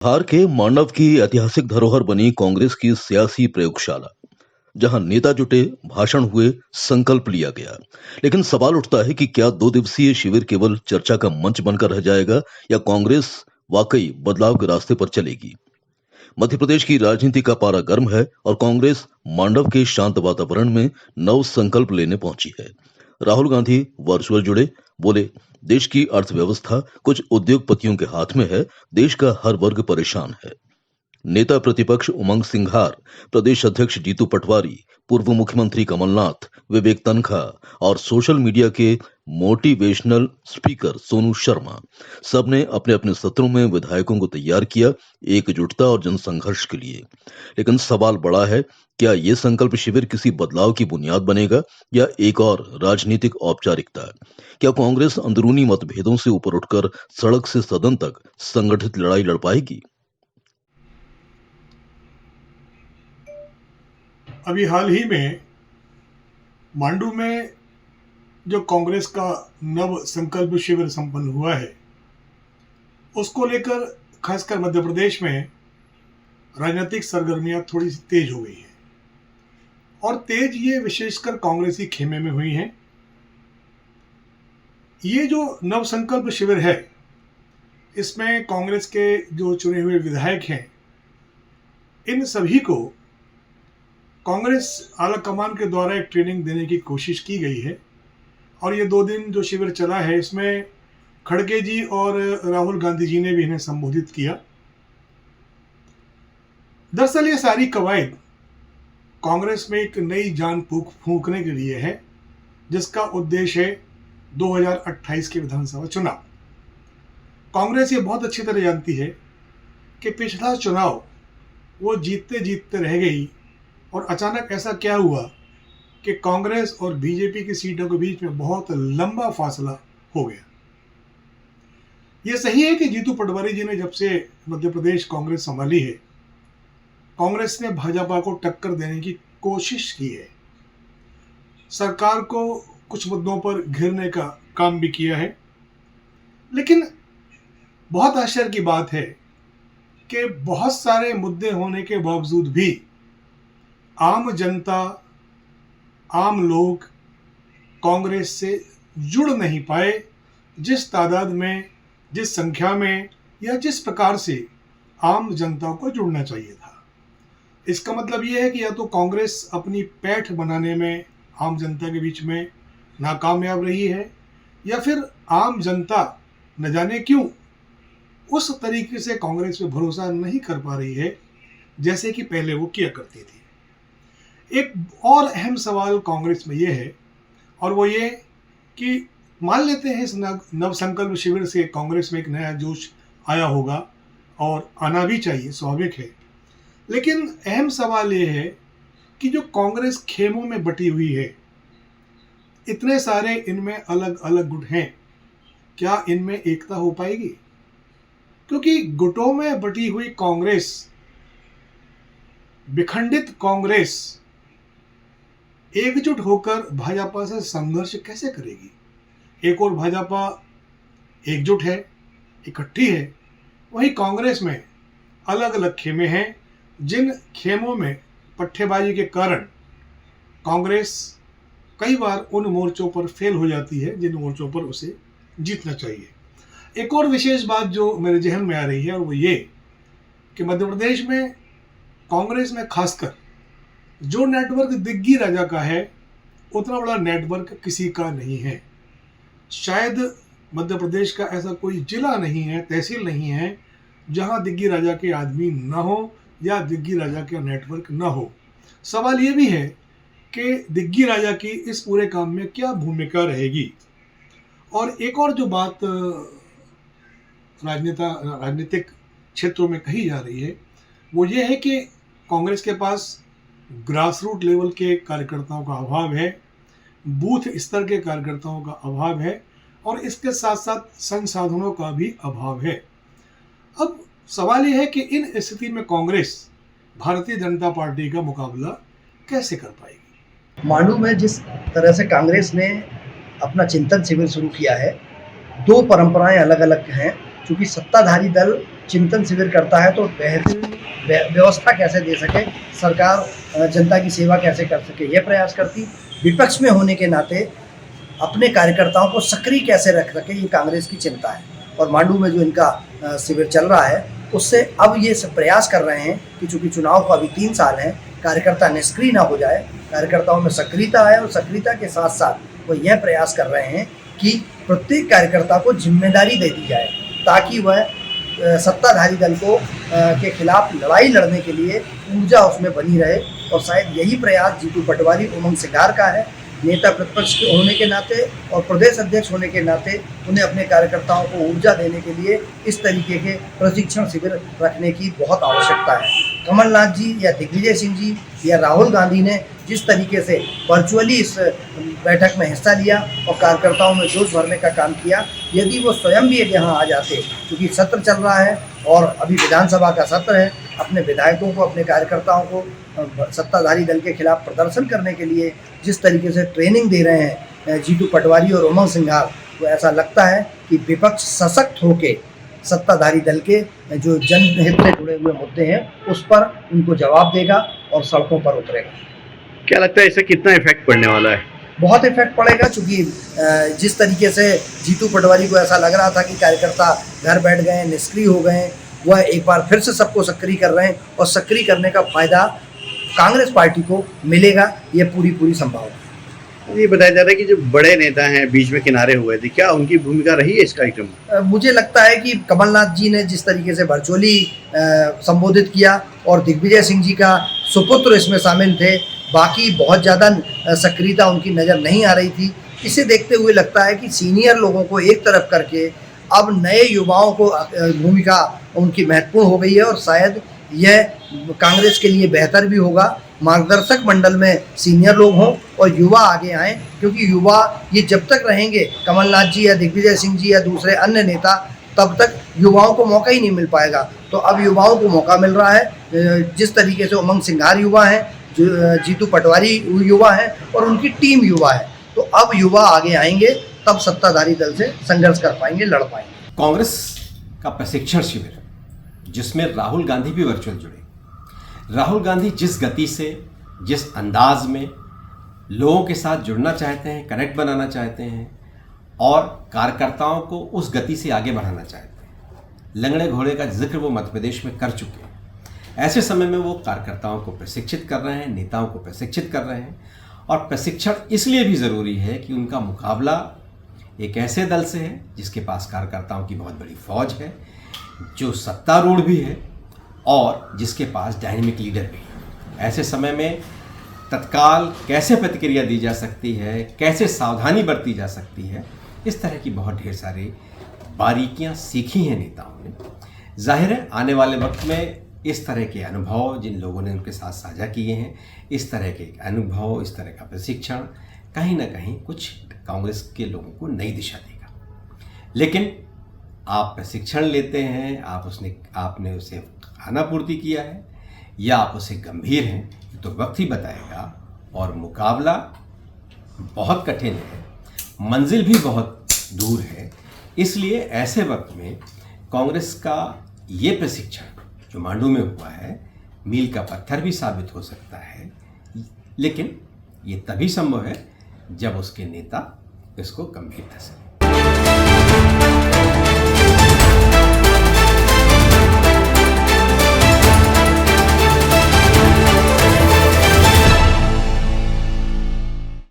बिहार के मांडव की ऐतिहासिक धरोहर बनी कांग्रेस की सियासी प्रयोगशाला, जहां नेता जुटे, भाषण हुए, संकल्प लिया गया। लेकिन सवाल उठता है कि क्या 2 दिवसीय शिविर केवल चर्चा का मंच बनकर रह जाएगा या कांग्रेस वाकई बदलाव के रास्ते पर चलेगी। मध्य प्रदेश की राजनीति का पारा गर्म है और कांग्रेस मांडव के शांत वातावरण में नव संकल्प लेने पहुंची है। राहुल गांधी वर्चुअल जुड़े, बोले, देश की अर्थव्यवस्था कुछ उद्योगपतियों के हाथ में है, देश का हर वर्ग परेशान है। नेता प्रतिपक्ष उमंग सिंघार, प्रदेश अध्यक्ष जीतू पटवारी, पूर्व मुख्यमंत्री कमलनाथ, विवेक तनखा और सोशल मीडिया के मोटिवेशनल स्पीकर सोनू शर्मा, सबने अपने अपने सत्रों में विधायकों को तैयार किया एकजुटता और जनसंघर्ष के लिए। लेकिन सवाल बड़ा है, क्या ये संकल्प शिविर किसी बदलाव की बुनियाद बनेगा या एक और राजनीतिक औपचारिकता। क्या कांग्रेस अंदरूनी मतभेदों से ऊपर उठकर सड़क से सदन तक संगठित लड़ाई लड़ पाएगी। अभी हाल ही में मांडू में जो कांग्रेस का नव संकल्प शिविर संपन्न हुआ है, उसको लेकर खासकर मध्य प्रदेश में राजनीतिक सरगर्मियां थोड़ी सी तेज हो गई हैं और तेज ये विशेषकर कांग्रेसी खेमे में हुई हैं। ये जो नव संकल्प शिविर है, इसमें कांग्रेस के जो चुने हुए विधायक हैं, इन सभी को कांग्रेस आला कमान के द्वारा एक ट्रेनिंग देने की कोशिश की गई है और ये 2 दिन जो शिविर चला है, इसमें खड़गे जी और राहुल गांधी जी ने भी इन्हें संबोधित किया। दरअसल ये सारी कवायद कांग्रेस में एक नई जान फूंकने के लिए है, जिसका उद्देश्य है 2028 के विधानसभा चुनाव। कांग्रेस ये बहुत अच्छी तरह जानती है कि पिछला चुनाव वो जीतते जीतते रह गई और अचानक ऐसा क्या हुआ कि कांग्रेस और बीजेपी की सीटों के बीच में बहुत लंबा फासला हो गया। यह सही है कि जीतू पटवारी जी ने जब से मध्य प्रदेश कांग्रेस संभाली है, कांग्रेस ने भाजपा को टक्कर देने की कोशिश की है, सरकार को कुछ मुद्दों पर घेरने का काम भी किया है। लेकिन बहुत आश्चर्य की बात है कि बहुत सारे मुद्दे होने के बावजूद भी आम जनता, आम लोग कांग्रेस से जुड़ नहीं पाए। जिस तादाद में, जिस संख्या में या जिस प्रकार से आम जनता को जुड़ना चाहिए था। इसका मतलब यह है कि या तो कांग्रेस अपनी पैठ बनाने में आम जनता के बीच में नाकामयाब रही है, या फिर आम जनता न जाने क्यों उस तरीके से कांग्रेस पे भरोसा नहीं कर पा रही है जैसे कि पहले वो किया करती थी। एक और अहम सवाल कांग्रेस में ये है, और वो ये कि मान लेते हैं इस नव संकल्प शिविर से कांग्रेस में एक नया जोश आया होगा और आना भी चाहिए, स्वाभाविक है। लेकिन अहम सवाल ये है कि जो कांग्रेस खेमों में बटी हुई है, इतने सारे इनमें अलग अलग गुट हैं, क्या इनमें एकता हो पाएगी? क्योंकि गुटों में बटी हुई कांग्रेस, विखंडित कांग्रेस एकजुट होकर भाजपा से संघर्ष कैसे करेगी? एक और भाजपा एकजुट है, इकट्ठी है, वहीं कांग्रेस में अलग अलग खेमे हैं, जिन खेमों में पट्टेबाजी के कारण कांग्रेस कई बार उन मोर्चों पर फेल हो जाती है जिन मोर्चों पर उसे जीतना चाहिए। एक और विशेष बात जो मेरे जहन में आ रही है, और वो ये कि मध्य प्रदेश में कांग्रेस में खासकर जो नेटवर्क दिग्गी राजा का है, उतना बड़ा नेटवर्क किसी का नहीं है। शायद मध्य प्रदेश का ऐसा कोई जिला नहीं है, तहसील नहीं है, जहां दिग्गी राजा के आदमी ना हो या दिग्गी राजा का नेटवर्क ना हो। सवाल ये भी है कि दिग्गी राजा की इस पूरे काम में क्या भूमिका रहेगी। और एक और जो बात राजनीतिक क्षेत्रों में कही जा रही है, वो ये है कि कांग्रेस के पास ग्रास रूट लेवल के कार्यकर्ताओं का अभाव है, बूथ स्तर के कार्यकर्ताओं का अभाव है, और इसके साथ साथ संसाधनों का भी अभाव है। अब सवाल यह है कि इन स्थिति में कांग्रेस भारतीय जनता पार्टी का मुकाबला कैसे कर पाएगी? मांडू में जिस तरह से कांग्रेस ने अपना चिंतन शिविर शुरू किया है, 2 परंपराएं अलग अलग हैं। चूंकि सत्ताधारी दल चिंतन शिविर करता है तो बेहतर व्यवस्था कैसे दे सके, सरकार जनता की सेवा कैसे कर सके, यह प्रयास करती। विपक्ष में होने के नाते अपने कार्यकर्ताओं को सक्रिय कैसे रख सके, ये कांग्रेस की चिंता है। और मांडू में जो इनका शिविर चल रहा है उससे अब ये सब प्रयास कर रहे हैं कि चूंकि चुनाव को अभी 3 साल हैं, कार्यकर्ता निष्क्रिय ना हो जाए, कार्यकर्ताओं में सक्रियता है। और सक्रियता के साथ साथ वो यह प्रयास कर रहे हैं कि प्रत्येक कार्यकर्ता को जिम्मेदारी दे दी जाए ताकि वह सत्ताधारी दल को के खिलाफ लड़ाई लड़ने के लिए ऊर्जा उसमें बनी रहे। और शायद यही प्रयास जीतू पटवारी, उमंग सिंघार का है। नेता प्रतिपक्ष होने के नाते और प्रदेश अध्यक्ष होने के नाते उन्हें अपने कार्यकर्ताओं को ऊर्जा देने के लिए इस तरीके के प्रशिक्षण शिविर रखने की बहुत आवश्यकता है। कमलनाथ जी या दिग्विजय सिंह जी या राहुल गांधी ने जिस तरीके से वर्चुअली इस बैठक में हिस्सा लिया और कार्यकर्ताओं में जोश भरने का काम किया, यदि वो स्वयं भी यहाँ आ जाते, क्योंकि सत्र चल रहा है और अभी विधानसभा का सत्र है, अपने विधायकों को, अपने कार्यकर्ताओं को सत्ताधारी दल के खिलाफ प्रदर्शन करने के लिए जिस तरीके से ट्रेनिंग दे रहे हैं जीतू पटवारी और उमंग सिंघार, तो ऐसा लगता है कि विपक्ष सशक्त होके सत्ताधारी दल के जो जनहित से जुड़े हुए मुद्दे हैं उस पर उनको जवाब देगा और सड़कों पर उतरेगा। क्या लगता है इससे कितना इफेक्ट पड़ने वाला है? बहुत इफेक्ट पड़ेगा, क्योंकि जिस तरीके से जीतू पटवारी को ऐसा लग रहा था कि कार्यकर्ता घर बैठ गए, निष्क्रिय हो गए, वह एक बार फिर से सबको सक्रिय कर रहे हैं और सक्रिय करने का फायदा कांग्रेस पार्टी को मिलेगा, ये पूरी संभावना है। ये बताया जा रहा है कि जो बड़े नेता हैं बीच में किनारे हुए थे, क्या उनकी भूमिका रही है इस कार्यक्रम में? मुझे लगता है कि कमलनाथ जी ने जिस तरीके से वर्चुअली संबोधित किया और दिग्विजय सिंह जी का सुपुत्र इसमें शामिल थे, बाकी बहुत ज़्यादा सक्रियता उनकी नज़र नहीं आ रही थी। इसे देखते हुए लगता है कि सीनियर लोगों को एक तरफ करके अब नए युवाओं को भूमिका उनकी महत्वपूर्ण हो गई है और शायद यह कांग्रेस के लिए बेहतर भी होगा। मार्गदर्शक मंडल में सीनियर लोग हों और युवा आगे आएँ, क्योंकि युवा ये जब तक रहेंगे, कमलनाथ जी या दिग्विजय सिंह जी या दूसरे अन्य नेता, तब तक युवाओं को मौका ही नहीं मिल पाएगा। तो अब युवाओं को मौका मिल रहा है। जिस तरीके से उमंग सिंघार युवा हैं, जीतू पटवारी युवा है और उनकी टीम युवा है, तो अब युवा आगे आएंगे, तब सत्ताधारी दल से संघर्ष कर पाएंगे, लड़ पाएंगे। कांग्रेस का प्रशिक्षण शिविर जिसमें राहुल गांधी भी वर्चुअल जुड़े। राहुल गांधी जिस गति से, जिस अंदाज में लोगों के साथ जुड़ना चाहते हैं, कनेक्ट बनाना चाहते हैं और कार्यकर्ताओं को उस गति से आगे बढ़ाना चाहते हैं, लंगड़े घोड़े का जिक्र वो मध्य प्रदेश में कर चुके हैं। ऐसे समय में वो कार्यकर्ताओं को प्रशिक्षित कर रहे हैं, नेताओं को प्रशिक्षित कर रहे हैं। और प्रशिक्षण इसलिए भी ज़रूरी है कि उनका मुकाबला एक ऐसे दल से है जिसके पास कार्यकर्ताओं की बहुत बड़ी फौज है, जो सत्तारूढ़ भी है और जिसके पास डायनेमिक लीडर भी है। ऐसे समय में तत्काल कैसे प्रतिक्रिया दी जा सकती है, कैसे सावधानी बरती जा सकती है, इस तरह की बहुत ढेर सारी बारीकियां सीखी हैं नेताओं ने। जाहिर है आने वाले वक्त में इस तरह के अनुभव जिन लोगों ने उनके साथ साझा किए हैं, इस तरह के अनुभव, इस तरह का प्रशिक्षण कहीं ना कहीं कुछ कांग्रेस के लोगों को नई दिशा देगा। लेकिन आप प्रशिक्षण लेते हैं, आपने उसे खानापूर्ति किया है या आप उसे गंभीर हैं, तो वक्त ही बताएगा। और मुकाबला बहुत कठिन है, मंजिल भी बहुत दूर है। इसलिए ऐसे वक्त में कांग्रेस का ये प्रशिक्षण जो मांडू में हुआ है, मील का पत्थर भी साबित हो सकता है। लेकिन ये तभी संभव है जब उसके नेता इसको गंभीरता से